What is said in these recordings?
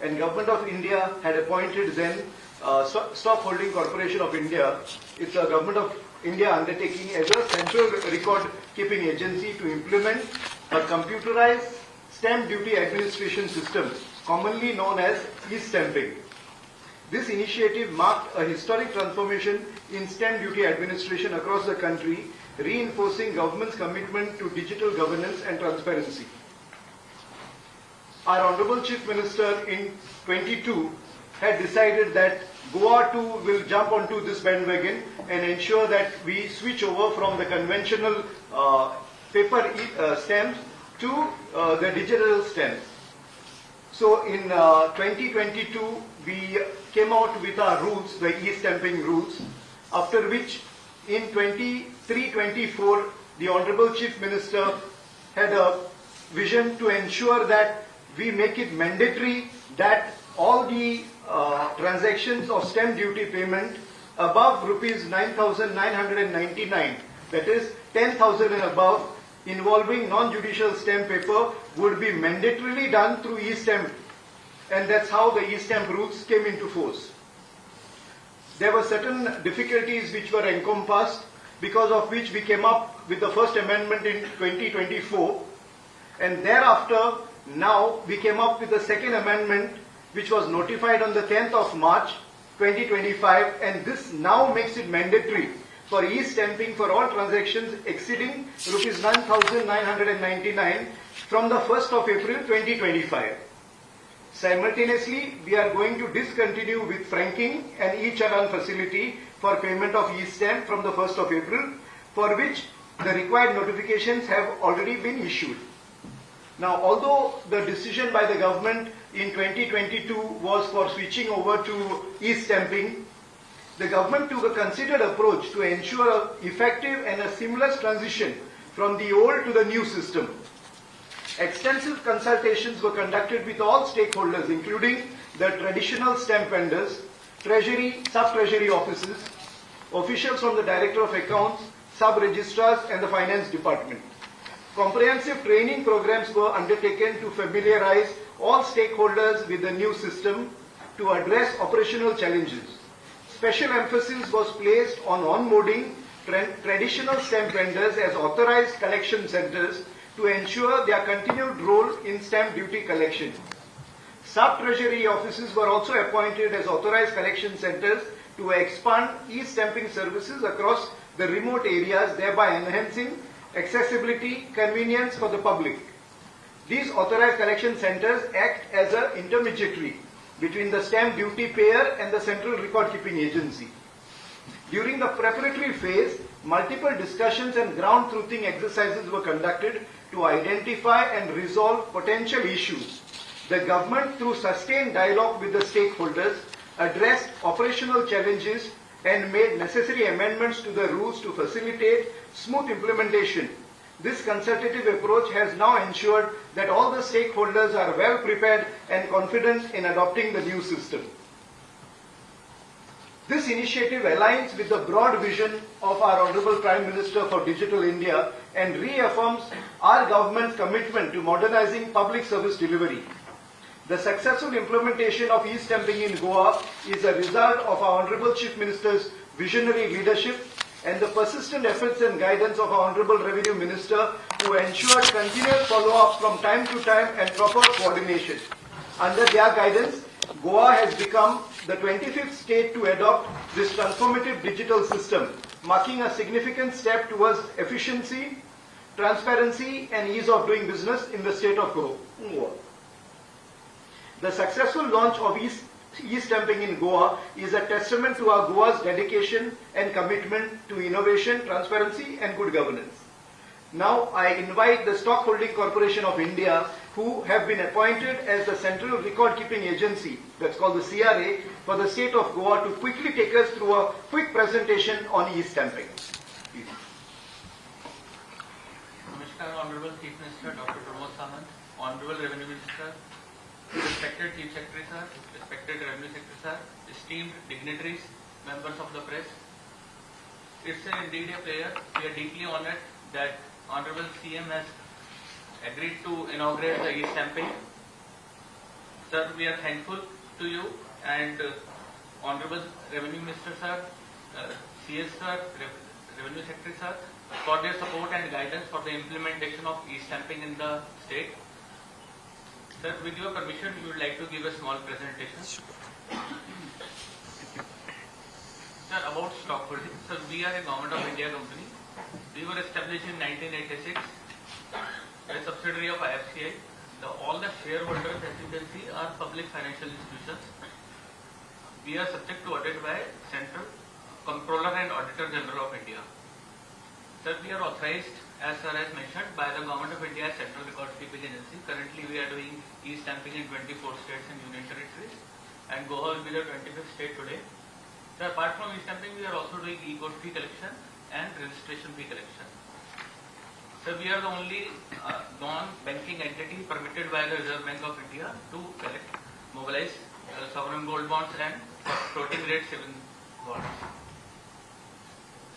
and Government of India had appointed then Stock Holding Corporation of India. It's a Government of India undertaking as a central record keeping agency to implement a computerized stamp duty administration system, commonly known as e-stamping. This initiative marked a historic transformation in stamp duty administration across the country, reinforcing government's commitment to digital governance and transparency. Our Honorable Chief Minister in 22 had decided that Goa too will jump onto this bandwagon and ensure that we switch over from the conventional paper stamps to the digital stamps. So in 2022, we came out with our rules, the e-stamping rules, after which in 23-24, the Honorable Chief Minister had a vision to ensure that we make it mandatory that all the transactions of stamp duty payment above rupees 9,999, that is 10,000 and above, involving non-judicial stamp paper would be mandatorily done through e-stamp, and that's how the e-stamp rules came into force. There were certain difficulties which were encompassed, because of which we came up with the first amendment in 2024, and thereafter now we came up with the second amendment which was notified on the 10th of March 2025, and this now makes it mandatory for e-stamping for all transactions exceeding rupees 9,999 from the 1st of April 2025. Simultaneously, we are going to discontinue with franking and e-challan facility for payment of e-stamp from the 1st of April, for which the required notifications have already been issued. Now, although the decision by the government in 2022 was for switching over to e-stamping, the government took a considered approach to ensure an effective and a seamless transition from the old to the new system. Extensive consultations were conducted with all stakeholders, including the traditional stamp vendors, treasury, sub-treasury offices, officials from the Director of Accounts, sub-registrars and the Finance Department. Comprehensive training programs were undertaken to familiarize all stakeholders with the new system to address operational challenges. Special emphasis was placed on onboarding traditional stamp vendors as authorized collection centers to ensure their continued role in stamp duty collection. Sub-treasury offices were also appointed as authorized collection centers to expand e-stamping services across the remote areas, thereby enhancing accessibility, convenience for the public. These authorized collection centers act as an intermediary between the stamp duty payer and the central record keeping agency. During the preparatory phase, multiple discussions and ground truthing exercises were conducted to identify and resolve potential issues. The government, through sustained dialogue with the stakeholders, addressed operational challenges and made necessary amendments to the rules to facilitate smooth implementation. This consultative approach has now ensured that all the stakeholders are well prepared and confident in adopting the new system. This initiative aligns with the broad vision of our Honorable Prime Minister for Digital India and reaffirms our government's commitment to modernizing public service delivery. The successful implementation of e-stamping in Goa is a result of our Honorable Chief Minister's visionary leadership and the persistent efforts and guidance of our Honorable Revenue Minister, who ensured continuous follow-up from time to time and proper coordination. Under their guidance, Goa has become the 25th state to adopt this transformative digital system, marking a significant step towards efficiency, transparency and ease of doing business in the state of Goa. The successful launch of e-stamping in Goa is a testament to our Goa's dedication and commitment to innovation, transparency and good governance. Now I invite the Stock Holding Corporation of India, who have been appointed as the Central Record Keeping Agency, that's called the CRA, for the state of Goa to quickly take us through a quick presentation on e-stamping. Namaskar, Honorable Chief Minister Dr. Pramod Sawant, Honorable Revenue Minister, respected Chief Secretary Sir, respected Revenue Secretary Sir, esteemed dignitaries, members of the press. It's indeed a pleasure. We are deeply honored that Honorable CM has agreed to inaugurate the e-stamping. Sir, we are thankful to you and Honorable Revenue Minister Sir, CS Sir, Revenue Secretary Sir, for their support and guidance for the implementation of e-stamping in the state. Sir, with your permission, we would like to give a small presentation. Sir, about stockholding. Sir, we are a Government of India company. We were established in 1986, a subsidiary of IFCI. All the shareholders, as you can see, are public financial institutions. We are subject to audit by Central Comptroller and Auditor General of India. Sir, we are authorized, as Sir has mentioned, by the Government of India Central Record Keeping Agency. Currently, we are doing e-stamping in 24 states and union territories, and Goa will be the 25th state today. So apart from e-stamping, we are also doing e-court fee collection and registration fee collection. So we are the only non-banking entity permitted by the Reserve Bank of India to collect, mobilize sovereign gold bonds and floating rate saving bonds.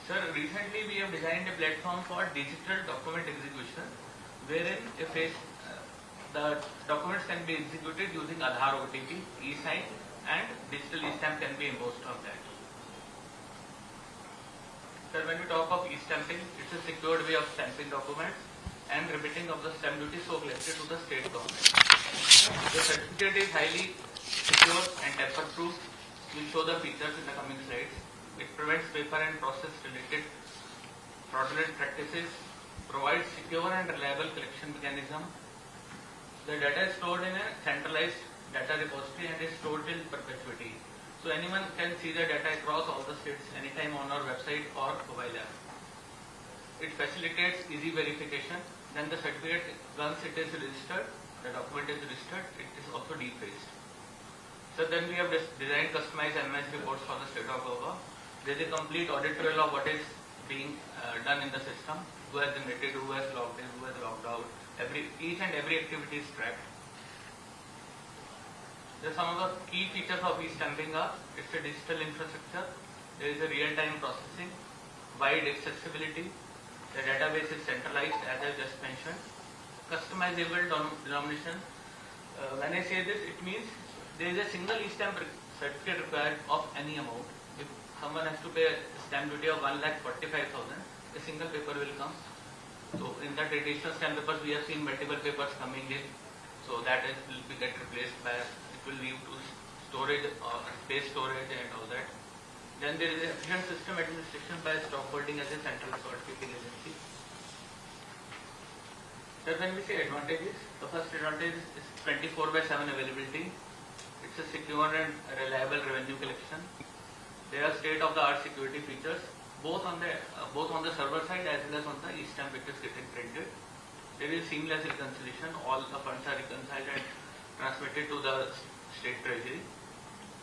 Sir, recently we have designed a platform for digital document execution, wherein the documents can be executed using Aadhaar OTP, e-sign, and digital e-stamp can be embossed on that. Sir, when we talk of e-stamping, it's a secured way of stamping documents and remitting of the stamp duty so collected to the state government. The certificate is highly secure and tamper-proof. We'll show the features in the coming slides. It prevents paper and process-related fraudulent practices, provides secure and reliable collection mechanism. The data is stored in a centralized data repository and is stored in perpetuity. So anyone can see the data across all the states anytime on our website or mobile app. It facilitates easy verification. Then the certificate, once it is registered, the document is registered, it is also defaced. So then we have designed customized MS reports for the state of Goa. There is a complete audit trail of what is being done in the system, who has generated, who has logged in, who has logged out. Each and every activity is tracked. Some of the key features of e-stamping are, it's a digital infrastructure, there is a real-time processing, wide accessibility, the database is centralized as I just mentioned, customizable denomination. When I say this, it means there is a single e-stamp certificate required of any amount. If someone has to pay a stamp duty of 1,45,000, a single paper will come. So in the traditional stamp papers, we have seen multiple papers coming in, so that will be get replaced by will lead to storage or space storage and all that. Then there is a efficient system administration by stockholding as a central record keeping agency. So when we say advantages, the first advantage is 24/7 availability. It's a secure and reliable revenue collection. There are state-of-the-art security features, both on the server side as well as on the e-stamp which is getting printed. There is seamless reconciliation. All the funds are reconciled and transmitted to the state treasury.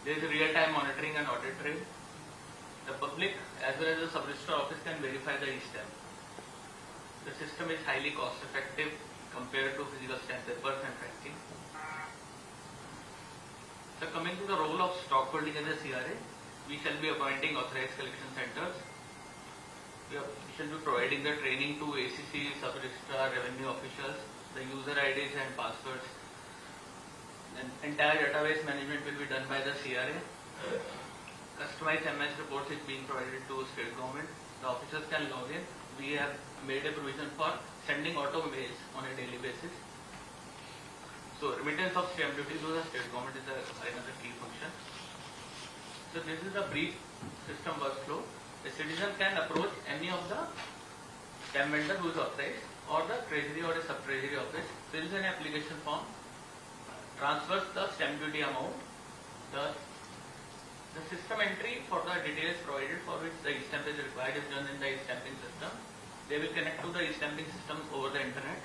There is a real-time monitoring and audit trail. The public as well as the sub-registrar office can verify the e-stamp. The system is highly cost-effective compared to physical stamp papers and printing. So coming to the role of stockholding as a CRA, we shall be appointing authorized collection centers. We shall be providing the training to ACC, sub-registrar, revenue officials, the user IDs and passwords. And entire database management will be done by the CRA. Customized MS reports is being provided to state government. The officers can log in. We have made a provision for sending auto mails on a daily basis. So remittance of stamp duty to the state government is another key function. So this is a brief system workflow. A citizen can approach any of the stamp vendor who is authorized or the treasury or a sub-treasury office, fills an application form, transfers the stamp duty amount. The system entry for the details provided for which the e-stamp is required is done in the e-stamping system. They will connect to the e-stamping system over the internet.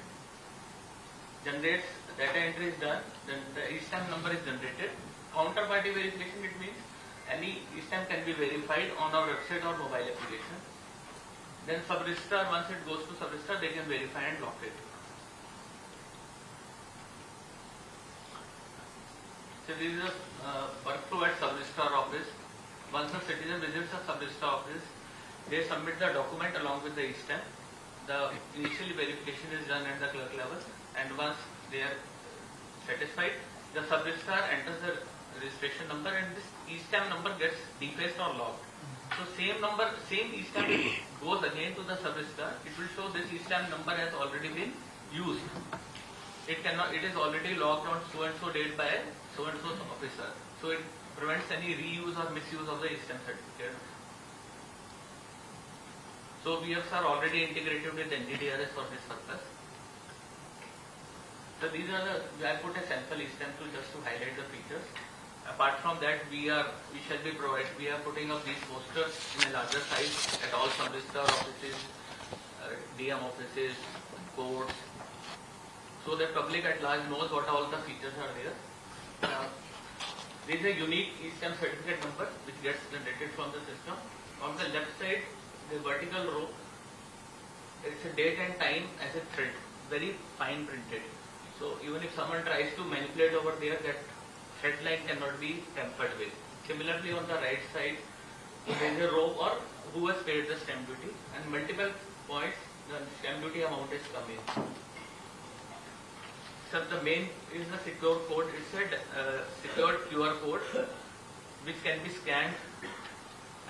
Generates data entry is done, then the e-stamp number is generated. Counterparty verification, it means any e-stamp can be verified on our website or mobile application. Then sub-registrar, once it goes to sub-registrar, they can verify and lock it. So this is a workflow at sub-registrar office. Once a citizen visits a sub-registrar office, they submit the document along with the e-stamp. The initial verification is done at the clerk level, and once they are satisfied, the sub-registrar enters the registration number and this e-stamp number gets defaced or logged. So same number, same e-stamp goes again to the sub-registrar. It will show this e-stamp number has already been used. It is already logged on so and so date by so and so officer. So it prevents any reuse or misuse of the e-stamp certificate. So we have, sir, already integrated with NGDRS for this purpose. So these are I put a sample e-stamp just to highlight the features. Apart from that, we are putting up these posters in a larger size at all sub-registrar offices, DM offices, courts, so that public at large knows what all the features are there. There is a unique e-stamp certificate number which gets generated from the system. On the left side, the vertical row, it's a date and time as a thread, very fine printed. So even if someone tries to manipulate over there, that thread line cannot be tampered with. Similarly, on the right side, there is a row or who has paid the stamp duty, and multiple points the stamp duty amount is coming. So the main is the secure code. It's a secured QR code which can be scanned,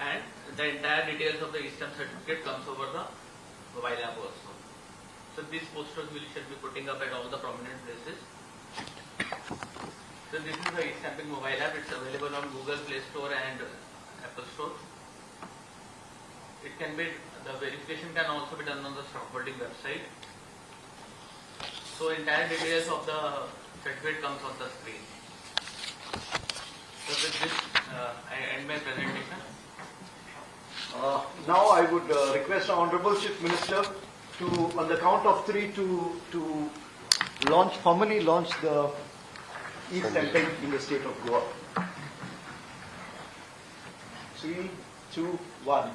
and the entire details of the e-stamp certificate comes over the mobile app also. So these posters we shall be putting up at all the prominent places. So this is the e-stamping mobile app. It's available on Google Play Store and Apple Store. It can be, the verification can also be done on the stockholding website. So entire details of the certificate comes on the screen. So with this, I end my presentation. Now I would request our Honorable Chief Minister to, on the count of three, to formally launch the e-stamping in the state of Goa. 3, 2, 1.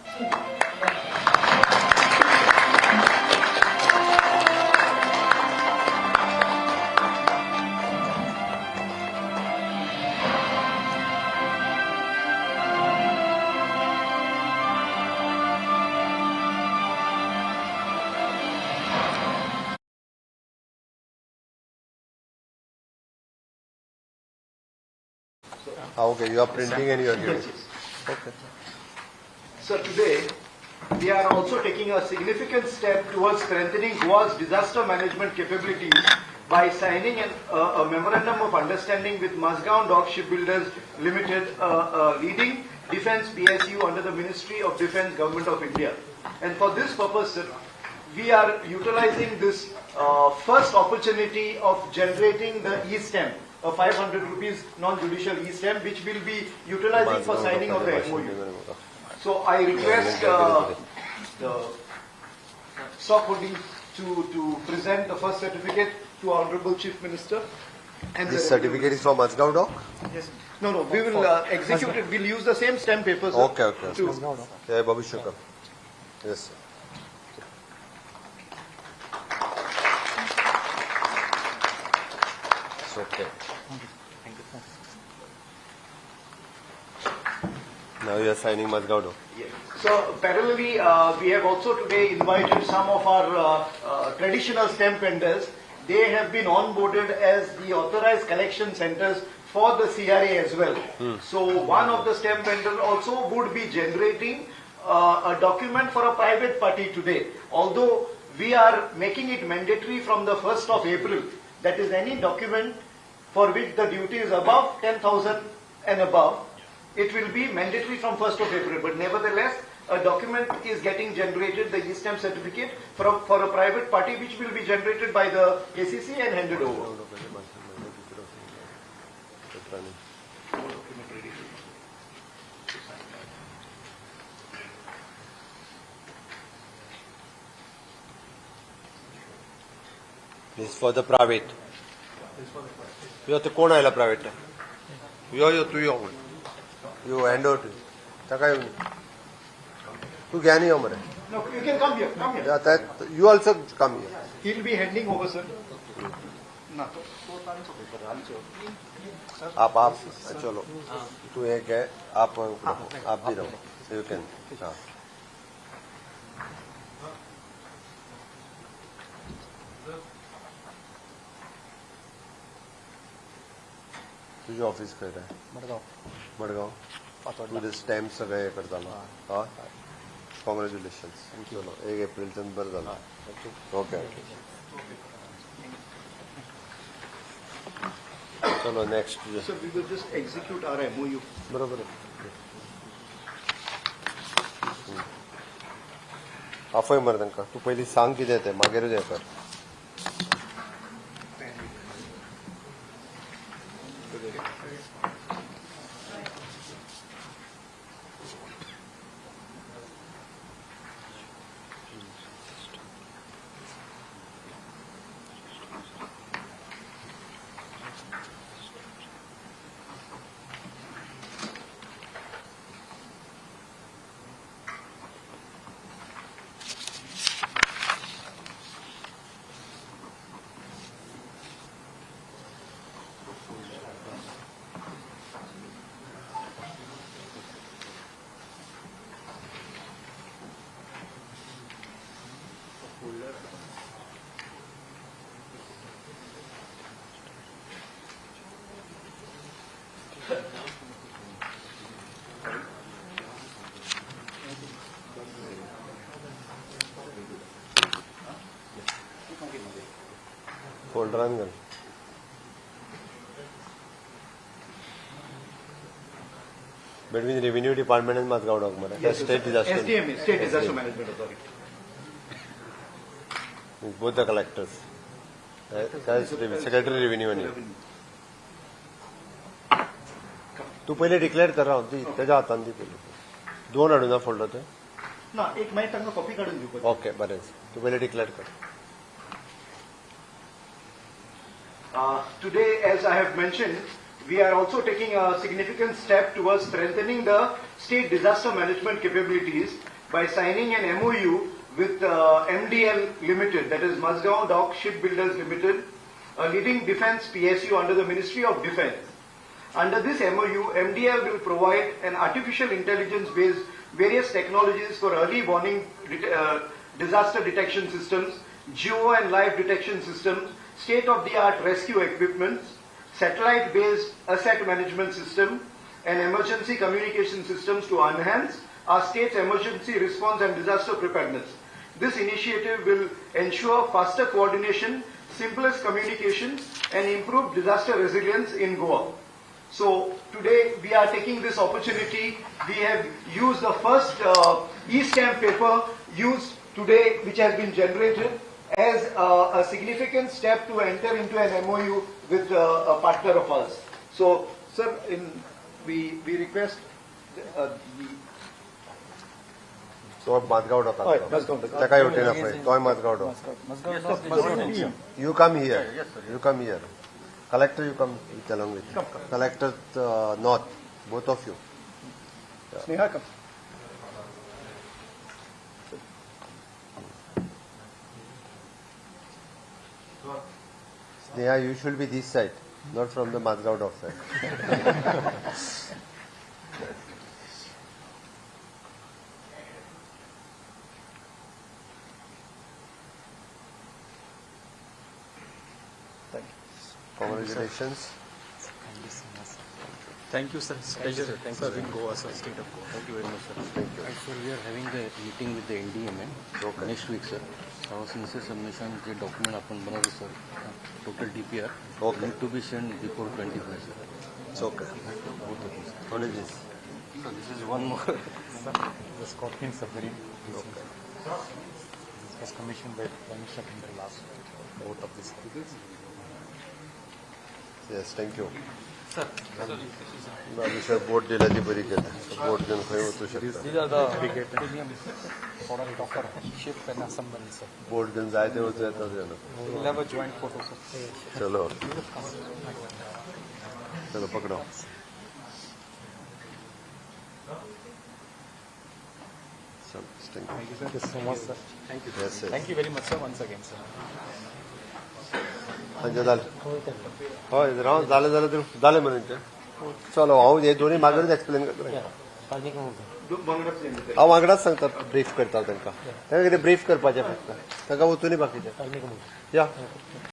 Okay, you are printing and you are giving. Yes, yes. Okay. So today, we are also taking a significant step towards strengthening Goa's disaster management capabilities by signing a memorandum of understanding with Mazgaon Dock Shipbuilders Limited, leading defense PSU under the Ministry of Defense, Government of India. And for this purpose, sir, we are utilizing this first opportunity of generating the e-stamp, a 500 rupees non-judicial e-stamp, which will be utilizing for signing of the MOU. So I request the stock holding to present the first certificate to our Honorable Chief Minister. And This certificate is from Mazgaon Dock? Yes. No, we will execute it. We'll use the same stamp paper, sir. Okay. to- Yeah, Babu Shukam. Yes, sir. It's okay. Now you are signing Mazgaon Dock. Yes. So parallelly, we have also today invited some of our traditional stamp vendors. They have been onboarded as the authorized collection centers for the CRA as well. So one of the stamp vendors also would be generating a document for a private party today. Although we are making it mandatory from the 1st of April, that is any document for which the duty is above 10,000 and above, it will be mandatory from 1st of April. But nevertheless, a document is getting generated, the e-stamp certificate, for a private party, which will be generated by the KCC and handed over. This is for the private. You have to कोण आयला private? यो तू यो. You hand out. ताका तू घ्या नाही मरे. No, you can come here. Come here. Yeah, that you also come here. He'll be handing over, sir. No. आप चलो. तू एक है आप भी रहो. You can. हाँ. तुझे ऑफिस खंय रे? मडगांव. तुझे स्टॅम्प सगळे हे करतालो. हय. कॉंग्रॅच्युलेशन्स. चलो 1 एप्रिलच्यान बरं जालें. ओके. चलो next. So we will just execute our MOU. बरोबर आहे. आफय मरे तांकां. तूं पयलीं सांग कितें तें मागीरूच हें कर. फोल्डरान घाल. बिटवीन रेव्हेन्यू डिपार्टमेंट एंड माजगाव मरे. State disaster. SDMA, State Disaster Management Authority. Both the collectors. काय सेक्रेटरी रेव्हेन्यू आणि तू पहिले डिक्लेअर कर राव. ती त्याच्या हातान दी पहिले. 2 हाडून फोल्डर ते. ना एक मागीर तांकां कॉपी काडून दिवपाची. ओके बरें. तू पहिले डिक्लेअर कर. Today, as I have mentioned, we are also taking a significant step towards strengthening the state disaster management capabilities by signing an MOU with MDL Limited, that is Mazgaon Dock Shipbuilders Limited, a leading defense PSU under the Ministry of Defense. Under this MOU, MDL will provide an artificial intelligence-based various technologies for early warning disaster detection systems, geo and live detection systems, state-of-the-art rescue equipment, satellite-based asset management system, and emergency communication systems to enhance our state's emergency response and disaster preparedness. This initiative will ensure faster coordination, simplest communication, and improved disaster resilience in Goa. So today we are taking this opportunity. We have used the first e-stamp paper used today, which has been generated, as a significant step to enter into an MOU with a partner of ours. So, sir, we request the तो Majgaon dock. हय, Majgaon dock. ताका येवटे ना पळय. तोय Majgaon dock. You come here. You come here. Collector, you come along with me. Collector North, both of you. Sneha, come. Sneha, you should be this side, not from the Mazgaon dock side. Congratulations. Thank you, sir. It's a pleasure serving Goa, sir, state of Goa. Thank you very much, sir. Thank you. Sir, we are having the meeting with the NDMA next week, sir. Our sincere submission, the document upon बनवलं, sir. Total DPR need to be sent before 25, sir. It's okay. Both of us. What is this? Sir, this is one more. Sir, the scorpions are very recent. This was commissioned by Prime Minister in the last both of these articles. Yes, thank you. Sir, विषय boat दिल्याची बरी केली. Boat घेऊन खंय वचू शकता. These are the premium for a docker ship and assembly, sir. Boat घेऊन जाय ते वचू येतात. We will have a joint photo, sir. चलो चलो पकड़ो. Thank you so much, sir. Thank you. Yes, yes. Thank you very much, sir, once again, sir. म्हणजे झालं. हय राव झालं झालं झालं म्हणून ते. चलो हांव हे दोन्ही मागणीच एक्सप्लेन करता. हांव वांगडाच सांगता ब्रीफ करता तांकां. तांकां कितें ब्रीफ करपाचें फक्त. तांकां वचूनी बाकीचें. या